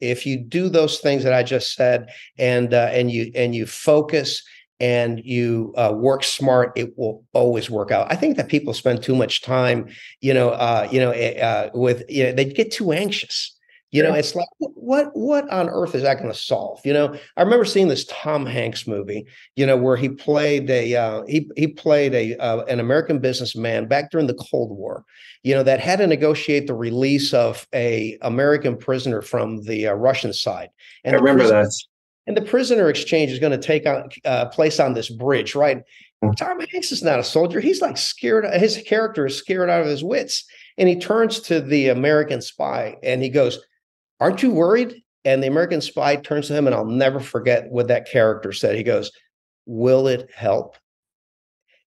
if you do those things that I just said, and you focus and you work smart, it will always work out. I think that people spend too much time, they get too anxious. It's like, what on earth is that going to solve? I remember seeing this Tom Hanks movie, where he played an American businessman back during the Cold War, that had to negotiate the release of a American prisoner from the Russian side. And I remember that. And the prisoner exchange is going to take place on this bridge, right? Tom Hanks is not a soldier. He's like scared. His character is scared out of his wits. And he turns to the American spy and he goes, "Aren't you worried?" And the American spy turns to him, and I'll never forget what that character said. He goes, "Will it help?"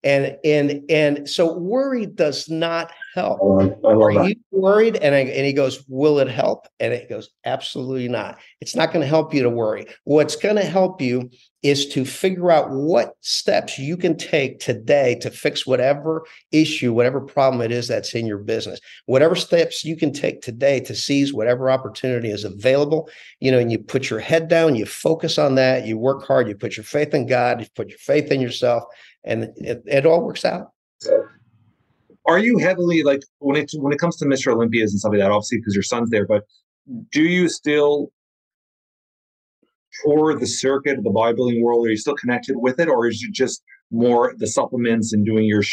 And so worry does not help. Are you worried? And he goes, "Will it help?" And it goes, "Absolutely not. It's not going to help you to worry. What's going to help you is to figure out what steps you can take today to fix whatever issue, whatever problem it is that's in your business, whatever steps you can take today to seize whatever opportunity is available, and you put your head down, you focus on that, you work hard, you put your faith in God, you put your faith in yourself, and it all works out." Are you heavily, like, when it comes to Mr. Olympias and stuff like that, obviously because your son's there, but do you still tour the circuit of the bodybuilding world? Are you still connected with it, or is it just more the supplements and doing your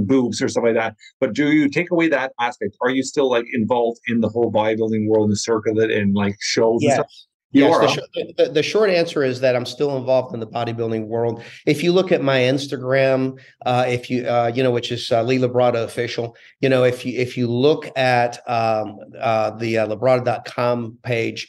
boobs or stuff like that? But do you take away that aspect? Are you still like involved in the whole bodybuilding world and the circuit and like shows and stuff? Yes, the short answer is that I'm still involved in the bodybuilding world. If you look at my Instagram, which is Lee Labrada Official, if you look at the Labrada.com page,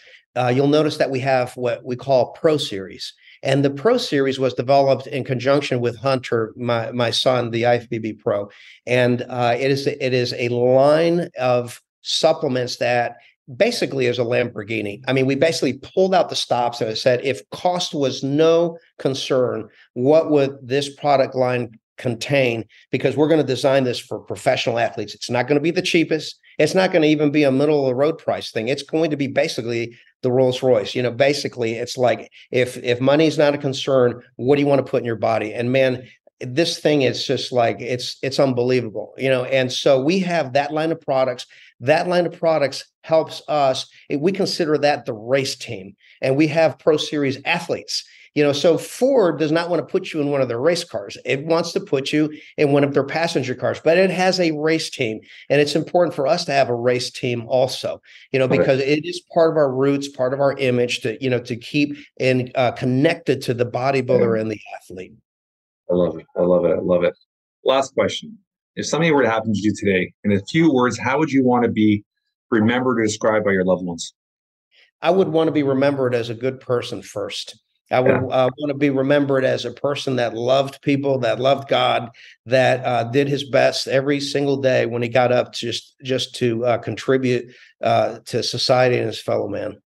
you'll notice that we have what we call Pro Series. And the Pro Series was developed in conjunction with Hunter, my son, the IFBB Pro. And it is a line of supplements that basically is a Lamborghini. I mean, we basically pulled out the stops and it said, if cost was no concern, what would this product line contain? Because we're going to design this for professional athletes. It's not going to be the cheapest. It's not going to even be a middle of the road price thing. It's going to be basically the Rolls Royce. Basically it's like, if money's not a concern, what do you want to put in your body? And man, this thing is just like, it's unbelievable, and so we have that line of products. That line of products helps us. We consider that the race team, and we have Pro Series athletes. So Ford does not want to put you in one of their race cars. It wants to put you in one of their passenger cars, but it has a race team. And it's important for us to have a race team also, because it is part of our roots, part of our image to keep in connected to the bodybuilder and the athlete. I love it. I love it. I love it. Last question. If something were to happen to you today, in a few words, how would you want to be remembered or described by your loved ones? I would want to be remembered as a good person first. I would want to be remembered as a person that loved people, that loved God, that did his best every single day when he got up just to contribute to society and his fellow man.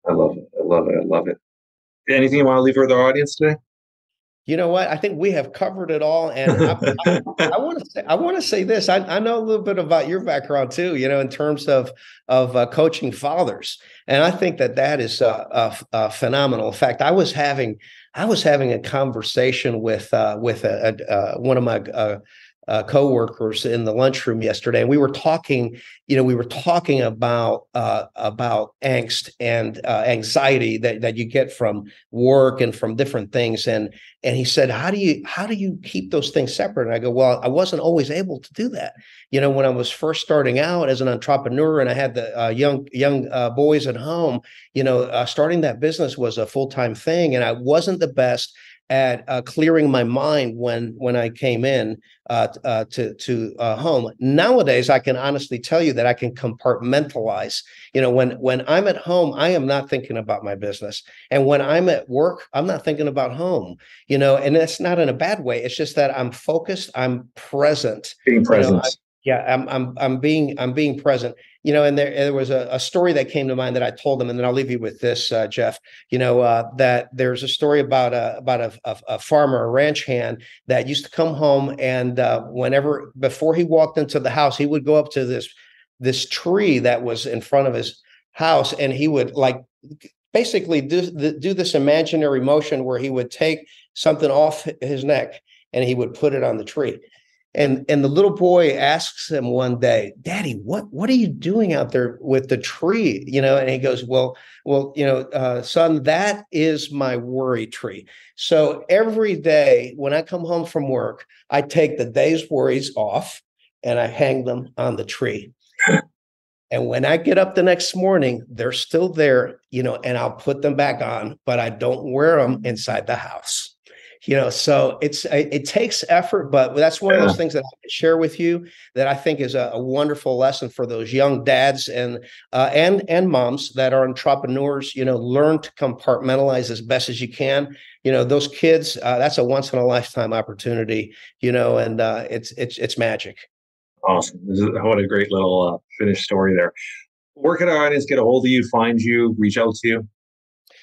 I love it. I love it. I love it. Anything you want to leave with our audience today? You know what? I think we have covered it all. And I want to say this. I know a little bit about your background too, in terms of coaching fathers. And I think that is phenomenal. In fact, I was having a conversation with one of my coworkers in the lunchroom yesterday, and we were talking about angst and anxiety that you get from work and from different things. And he said, how do you keep those things separate? And I go, well, I wasn't always able to do that. When I was first starting out as an entrepreneur and I had the young boys at home, starting that business was a full-time thing, and I wasn't the best at clearing my mind when I came in to home. Nowadays, I can honestly tell you that I can compartmentalize. When I'm at home, I am not thinking about my business, and when I'm at work, I'm not thinking about home. And that's not in a bad way. It's just that I'm focused. I'm present. Being present. I'm being present. And there was a story that came to mind that I told them, and then I'll leave you with this, Jeff. That there's a story about a farmer, a ranch hand that used to come home, and before he walked into the house, he would go up to this tree that was in front of his house, and he would basically do this imaginary motion where he would take something off his neck and he would put it on the tree. And the little boy asks him one day, "Daddy, what are you doing out there with the tree?" And he goes, well, son, that is my worry tree. So every day when I come home from work, I take the day's worries off and I hang them on the tree. And when I get up the next morning, they're still there, and I'll put them back on, but I don't wear them inside the house. So it takes effort, but that's one of those things that I can share with you that I think is a wonderful lesson for those young dads and moms that are entrepreneurs. Learn to compartmentalize as best as you can. Those kids, that's a once in a lifetime opportunity. And it's magic. Awesome. What a great little finished story there. Where can our audience get a hold of you, find you, reach out to you?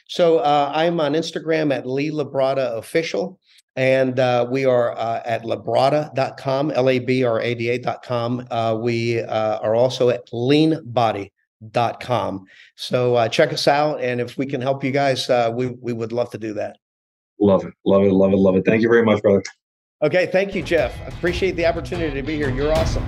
So I'm on Instagram at Lee Labrada Official, and we are at labrada.com, labrada.com. We are also at leanbody.com. So check us out, and if we can help you guys, we would love to do that. Love it. Love it. Love it. Love it. Thank you very much, brother. Okay. Thank you, Jeff. I appreciate the opportunity to be here. You're awesome.